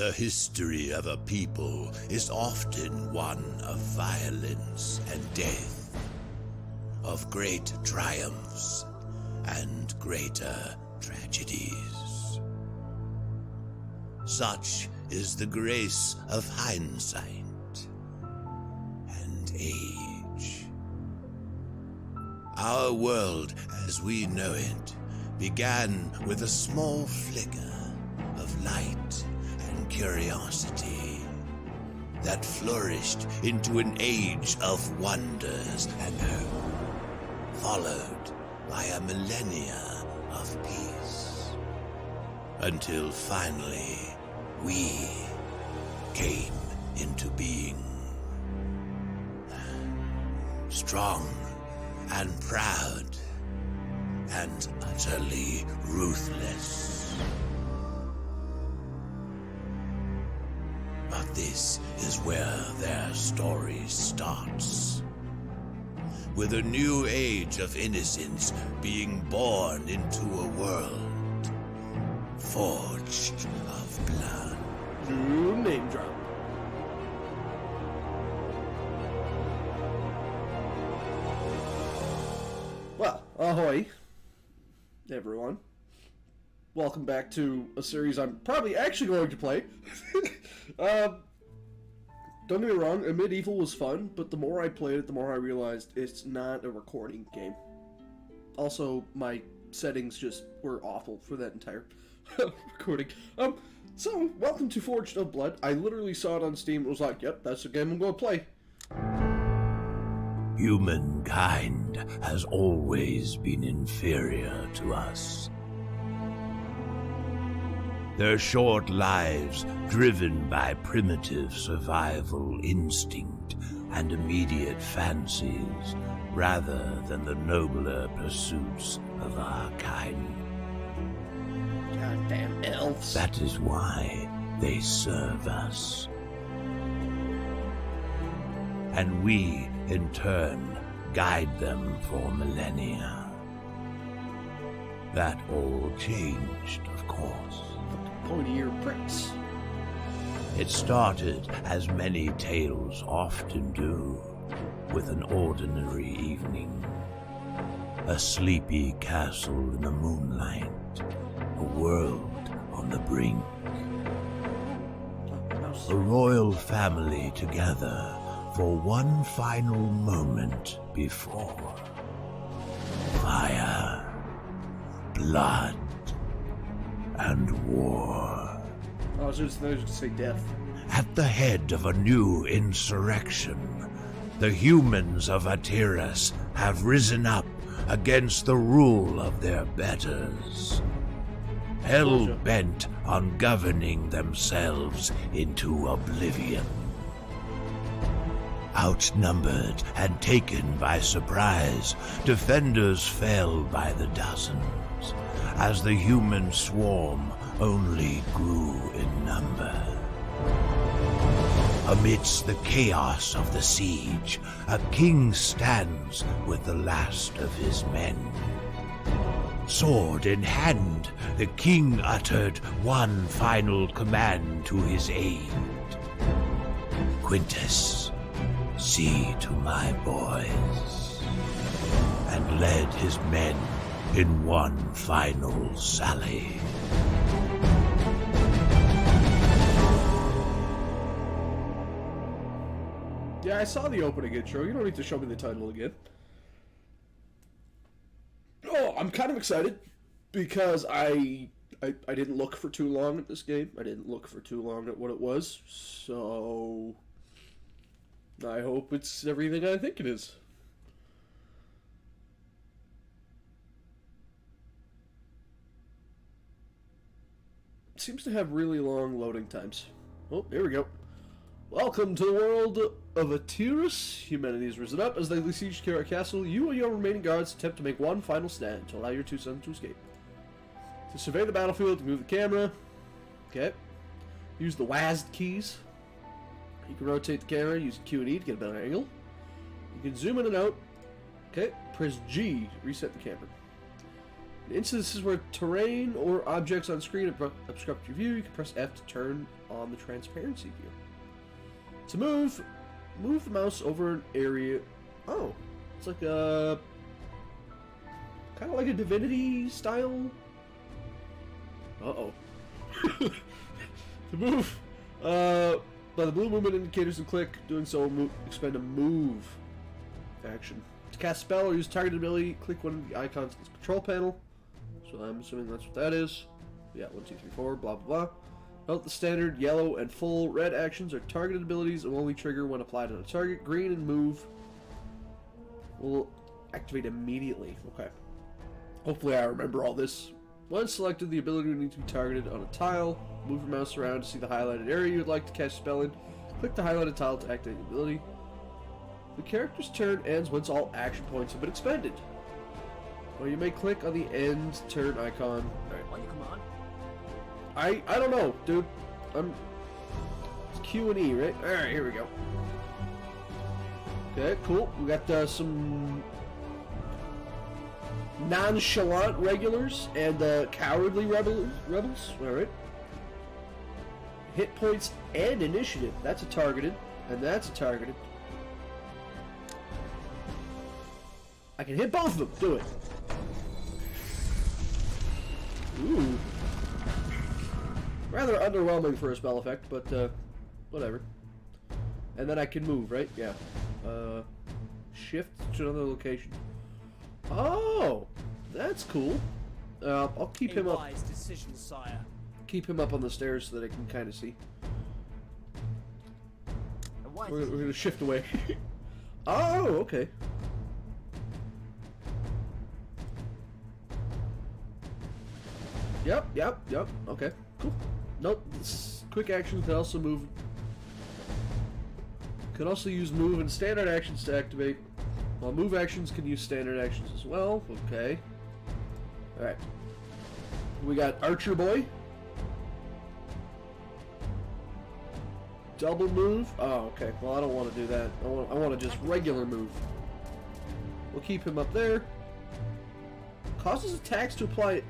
The history of a people is often one of violence and death, of great triumphs and greater tragedies. Such is the grace of hindsight and age. Our world as we know it began with a small flicker of light and curiosity that flourished into an age of wonders and hope, followed by a millennia of peace, until finally we came into being. Strong and proud and utterly ruthless. But this is where their story starts. With a new age of innocence being born into a world forged of blood. New name drop. Well, ahoy, everyone. Welcome back to a series I'm probably actually going to play. Don't get me wrong, Medieval was fun, but the more I played it, the more I realized it's not a recording game. Also, my settings just were awful for that entire recording. So, welcome to Forged of Blood. I literally saw it on Steam and was like, yep, that's the game I'm going to play. Humankind has always been inferior to us. Their short lives driven by primitive survival instinct and immediate fancies rather than the nobler pursuits of our kind. Goddamn elves. That is why they serve us. And we, in turn, guide them for millennia. That all changed, of course. Pointy-eared pricks. It started, as many tales often do, with an ordinary evening. A sleepy castle in the moonlight, a world on the brink. A royal family together for one final moment before. Fire, blood, and war. I was just going to say death. At the head of a new insurrection, the humans of Atirus have risen up against the rule of their betters, hell-bent on governing themselves into oblivion. Outnumbered and taken by surprise, defenders fell by the dozens, as the human swarm only grew in number. Amidst the chaos of the siege, a king stands with the last of his men. Sword in hand, the king uttered one final command to his aide. Quintus, see to my boys, and led his men in one final sally. Yeah, I saw the opening intro. You don't need to show me the title again. Oh, I'm kind of excited because I didn't look for too long at this game. I didn't look for too long at what it was. So I hope it's everything I think it is. It seems to have really long loading times. Oh, here we go. Welcome to the world of Atirus. Humanity has risen up as they besiege Kara Castle. You and your remaining guards attempt to make one final stand to allow your two sons to escape. To survey the battlefield, move the camera. Okay. Use the WASD keys. You can rotate the camera, use Q and E to get a better angle. You can zoom in and out. Okay. Press G to reset the camera. In instances where terrain or objects on screen obstruct your view, you can press F to turn on the transparency view. To move the mouse over an area. Oh, it's like a kind of like a Divinity style. Uh-oh. To move, by the blue movement indicators and click, doing so will expend a move action. To cast a spell or use target ability, click one of the icons in the control panel. So I'm assuming that's what that is. Yeah, 1, 2, 3, 4, blah, blah, blah. Note the standard yellow and full red actions are targeted abilities and will only trigger when applied on a target. Green and move will activate immediately. Okay. Hopefully I remember all this. Once selected, the ability will need to be targeted on a tile. Move your mouse around to see the highlighted area you would like to cast a spell in. Click the highlighted tile to activate the ability. The character's turn ends once all action points have been expended. Or you may click on the end turn icon. Alright. On your command. I don't know, dude. It's Q and E, right? Alright, here we go. Okay, cool. We got some nonchalant regulars and cowardly rebels. Alright. Hit points and initiative. That's a targeted. And that's a targeted. I can hit both of them. Do it. Ooh. Rather underwhelming for a spell effect, but whatever. And then I can move, right? Yeah. Shift to another location. Oh, that's cool. I'll keep him up. Wise decision, sire. Keep him up on the stairs so that I can kind of see. We're gonna shift away. Oh, okay. Yep. Okay, cool. Nope. Quick actions can also move. Can also use move and standard actions to activate. While move actions can use standard actions as well. Okay. Alright. We got Archer Boy. Double move. Oh, okay. Well, I don't want to do that. I want to just regular move. We'll keep him up there. Causes attacks to apply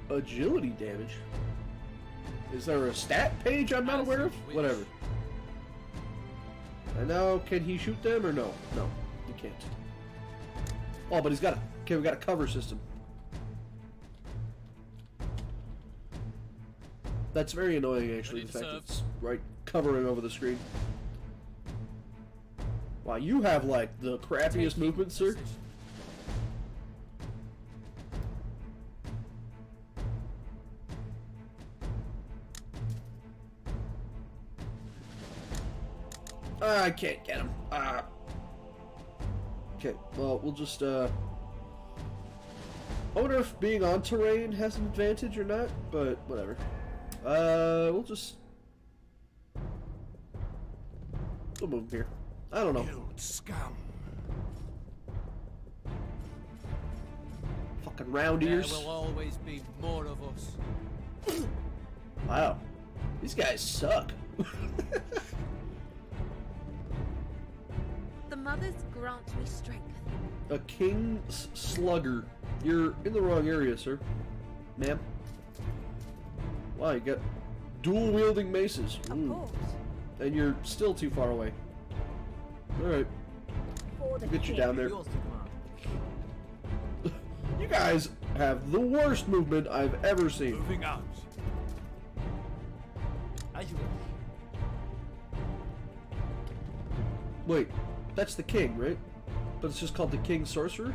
agility damage. Is there a stat page I'm not aware of? Whatever. And now, can he shoot them or no? No, he can't. Oh, but he's got a... Okay, we got a cover system. That's very annoying, actually, the fact that it's right covering over the screen. Wow, you have, like, the crappiest movement, sir. I can't get him. Okay, well, we'll just, I wonder if being on terrain has an advantage or not, but whatever. We'll move here. I don't know. Scum. Fucking round ears. There will always be more of us. Wow. These guys suck. The mothers grant me strength. A king's slugger. You're in the wrong area, sir. Ma'am. Wow, you got dual-wielding maces. Of course. And you're still too far away. Alright. For the Get you king. down there. Yours to command. You guys have the worst movement I've ever seen. Moving out. As you wish. Wait, that's the king, right? But it's just called the King Sorcerer?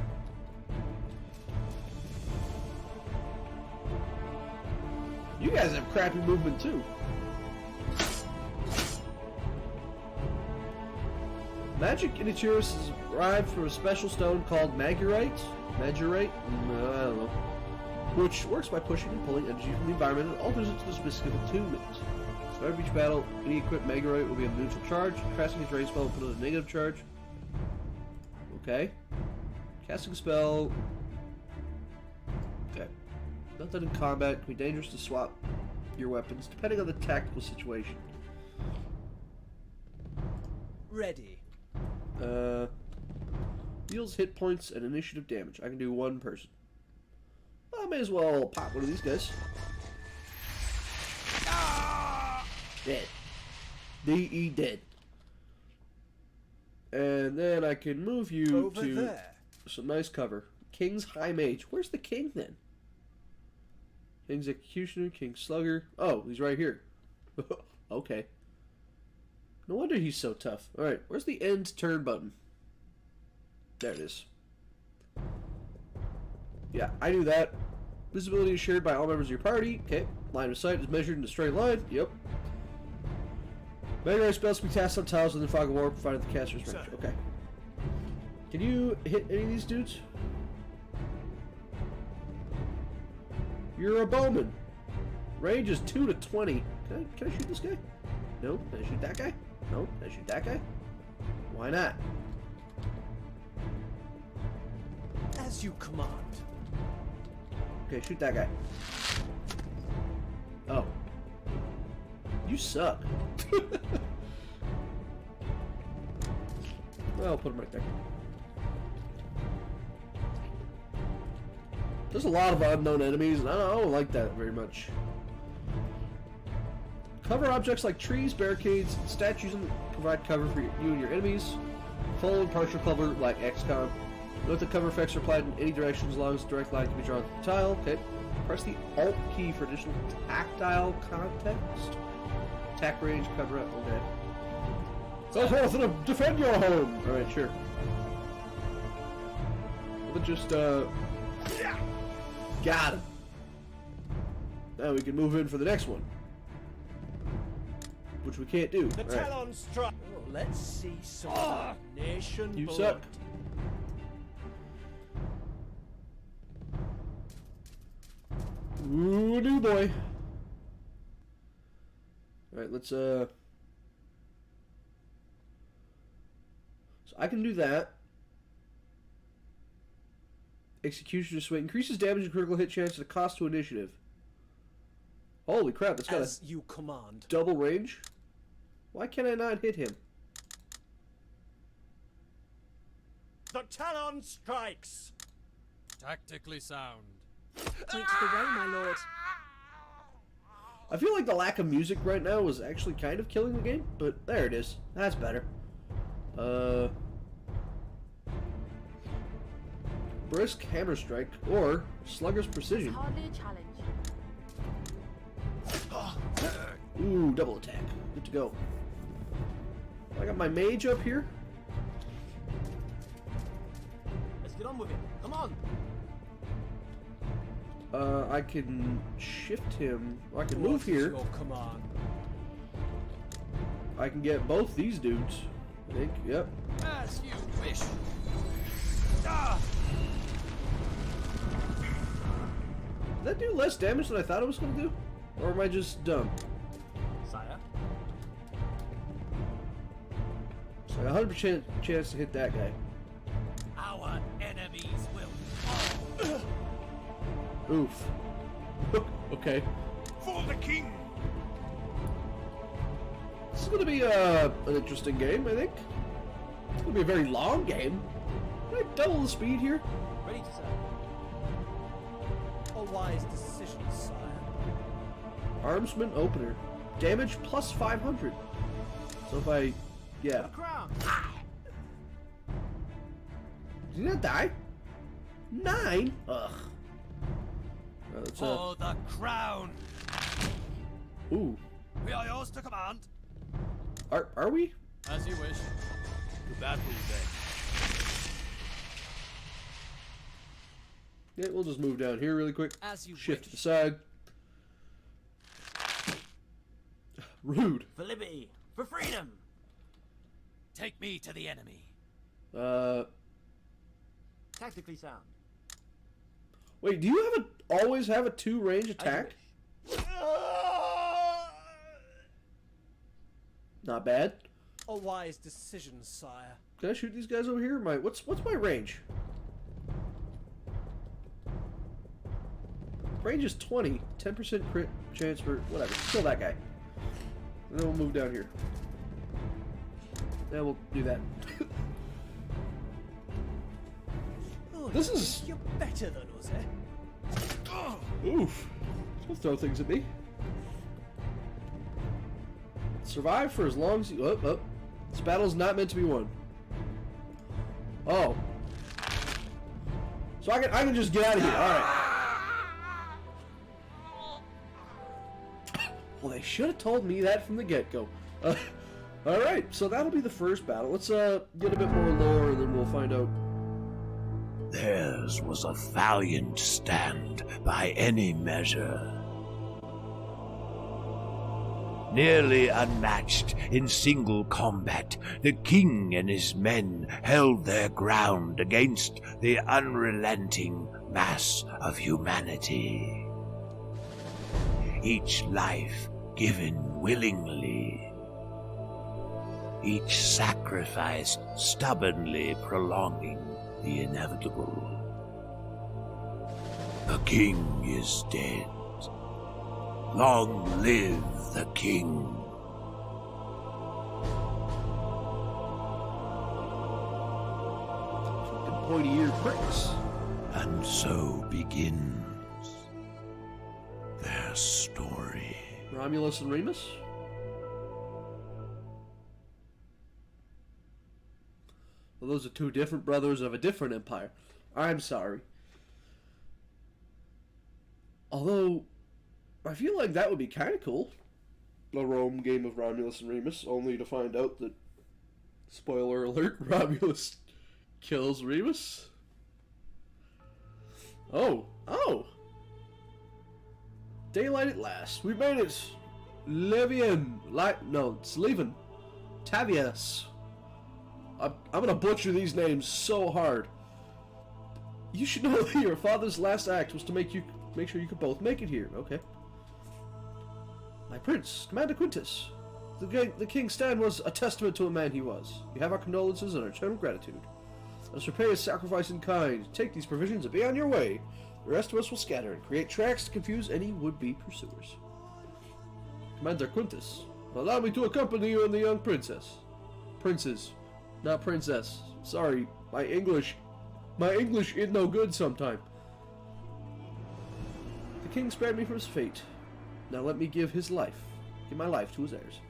You guys have crappy movement too. Magic in Itiris is derived from a special stone called Magurite? Magurite? No, I don't know. Which works by pushing and pulling energy from the environment and alters it to the specific attunement. At the start of each battle, any equipped Magurite will be a neutral charge. Casting a drain spell will put on a negative charge. Okay. Casting a spell. Okay. Nothing in combat. Can be dangerous to swap your weapons, depending on the tactical situation. Ready. Deals hit points and initiative damage. I can do one person. I may as well pop one of these guys. Dead. D.E. dead. And then I can move you Over to there. some nice cover. King's High Mage. Where's the king then? King's Executioner, King's Slugger. Oh, he's right here. Okay. No wonder he's so tough. Alright, where's the end turn button? There it is. Yeah, I knew that. Visibility is shared by all members of your party. Okay. Line of sight is measured in a straight line. Yep. Melee spells can be cast on tiles within Fog of War, provided the caster's range. Okay. Can you hit any of these dudes? You're a bowman. Range is 2 to 20. Can I shoot this guy? No. Can I shoot that guy? No. Can I shoot that guy? Why not? As you command. Okay, shoot that guy. Oh. You suck. Well, I'll put him right there. There's a lot of unknown enemies, and I don't like that very much. Cover objects like trees, barricades, and statues and provide cover for you and your enemies. Full and partial cover like XCOM. Note the cover effects are applied in any direction as long as a direct line can be drawn to the tile. Okay. Press the Alt key for additional tactile context. Attack range, cover up. Okay. Go forth and defend your home! Alright, sure. We'll just, got him. Now we can move in for the next one. Which we can't do. The All right. talon strike. Oh, let's see some nation You blood. suck. Ooh, new boy. Alright, let's, So I can do that. Executioner Swing. Increases damage and critical hit chance at a cost to initiative. Holy crap, that's got As you command. a double range? Why can I not hit him? The talon strikes. Tactically sound. Point to the way, my lord. I feel like the lack of music right now was actually kind of killing the game, but there it is. That's better. Brisk Hammer Strike or Slugger's Precision. Hardly a challenge. Ooh, double attack. Good to go. I got my mage up here. Let's get on with it. Come on. I can shift him. I can What move is here. Your command. I can get both these dudes. I think. Yep. As you wish. Did that do less damage than I thought it was going to do? Or am I just dumb? Sire. So I got a 100% chance to hit that guy. Our enemies will. Oof. Okay. For the king! This is going to be an interesting game, I think. It's going to be a very long game. Can I double the speed here? Ready to serve. A wise decision, sire. Armsman Opener. Damage plus 500. So if I... Yeah. Crown. Did he not die? 9? Ugh. Let's, For the crown. ooh. We are yours to command. Are we? As you wish. To battle then. Yeah, we'll just move down here really quick. As you Shift to wish. the side. Rude. For liberty. For freedom. Take me to the enemy. Tactically sound. Wait, do you have always have a 2 range attack? Not bad. A wise decision, sire. Can I shoot these guys over here? What's my range? Range is 20. 10% crit chance for whatever. Kill that guy. And then we'll move down here. Then we'll do that. Oh, This is- You're better than us, eh? Oof. Don't throw things at me. Survive for as long as you... Oh, oh. This battle's not meant to be won. Oh. So I can just get out of here. Alright. Well, they should have told me that from the get-go. Alright, so that'll be the first battle. Let's get a bit more lore and then we'll find out. Theirs was a valiant stand by any measure. Nearly unmatched in single combat, the king and his men held their ground against the unrelenting mass of humanity. Each life given willingly, each sacrifice stubbornly prolonging the inevitable. The king is dead. Long live the king. Fucking pointy-eared pricks. And so begins their story. Romulus and Remus? Well, those are two different brothers of a different empire. I'm sorry. Although, I feel like that would be kind of cool. A Rome game of Romulus and Remus, only to find out that, spoiler alert, Romulus kills Remus. Oh, oh! Daylight at last. We made it! Levian, no, it's Levin. Tavius. I'm gonna butcher these names so hard. You should know that your father's last act was to make sure you could both make it here. Okay. My prince, Commander Quintus. The king's stand was a testament to a man he was. You have our condolences and our eternal gratitude. Let us repay his sacrifice in kind. Take these provisions and be on your way. The rest of us will scatter and create tracks to confuse any would-be pursuers. Commander Quintus, allow me to accompany you and the young princess. Princes, not princess. Sorry, my English is no good sometime. The king spared me from his fate. Now let me give my life to his heirs.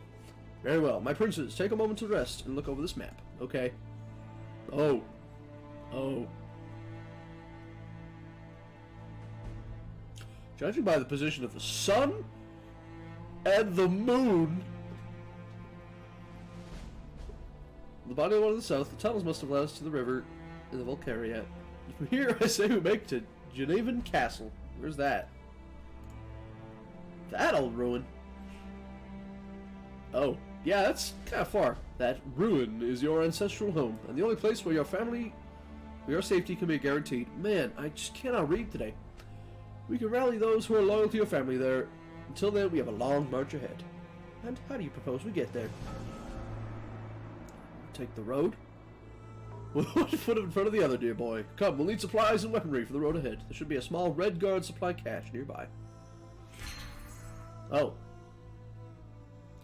Very well, my princes, take a moment to rest and look over this map. Okay. Oh. Judging by the position of the sun and the moon, the body of one to the south, the tunnels must have led us to the river in the Volcariat. From here, I say we make to Genevan Castle. Where's that? That old ruin. Oh, yeah, that's kind of far. That ruin is your ancestral home, and the only place where your safety can be guaranteed. Man, I just cannot read today. We can rally those who are loyal to your family there. Until then, we have a long march ahead. And how do you propose we get there? Take the road? One foot in front of the other, dear boy. Come, we'll need supplies and weaponry for the road ahead. There should be a small Red Guard supply cache nearby. Oh.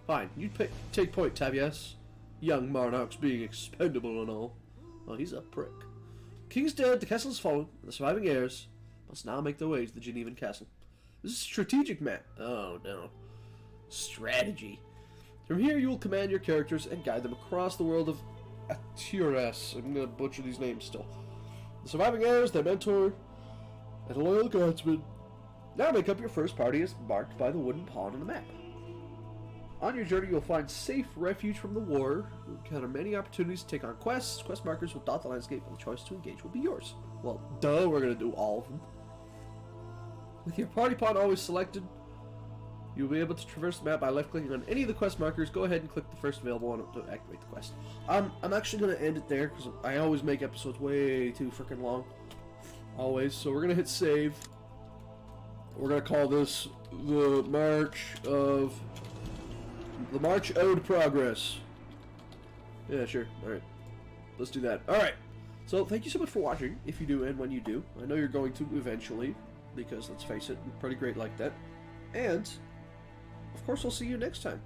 Fine, you take point, Tavius. Young Marnox being expendable and all. Oh, he's a prick. King's dead, the castle's fallen, and the surviving heirs must now make their way to the Genevan Castle. This is a strategic map. Oh, no. Strategy. From here, you will command your characters and guide them across the world of Atiras. I'm going to butcher these names still. The surviving heirs, their mentor, and a loyal guardsman now make up your first party as marked by the wooden pawn on the map. On your journey, you'll find safe refuge from the war. You'll encounter many opportunities to take on quests. Quest markers will dot the landscape, and the choice to engage will be yours. Well, duh, we're going to do all of them. With your party pawn always selected, you'll be able to traverse the map by left-clicking on any of the quest markers. Go ahead and click the first available one to activate the quest. I'm actually going to end it there, because I always make episodes way too freaking long. Always. So we're going to hit save. We're going to call this the March Ode Progress. Yeah, sure. Alright. Let's do that. Alright. So, thank you so much for watching, if you do and when you do. I know you're going to eventually, because let's face it, I'm pretty great like that. And, of course, I'll see you next time.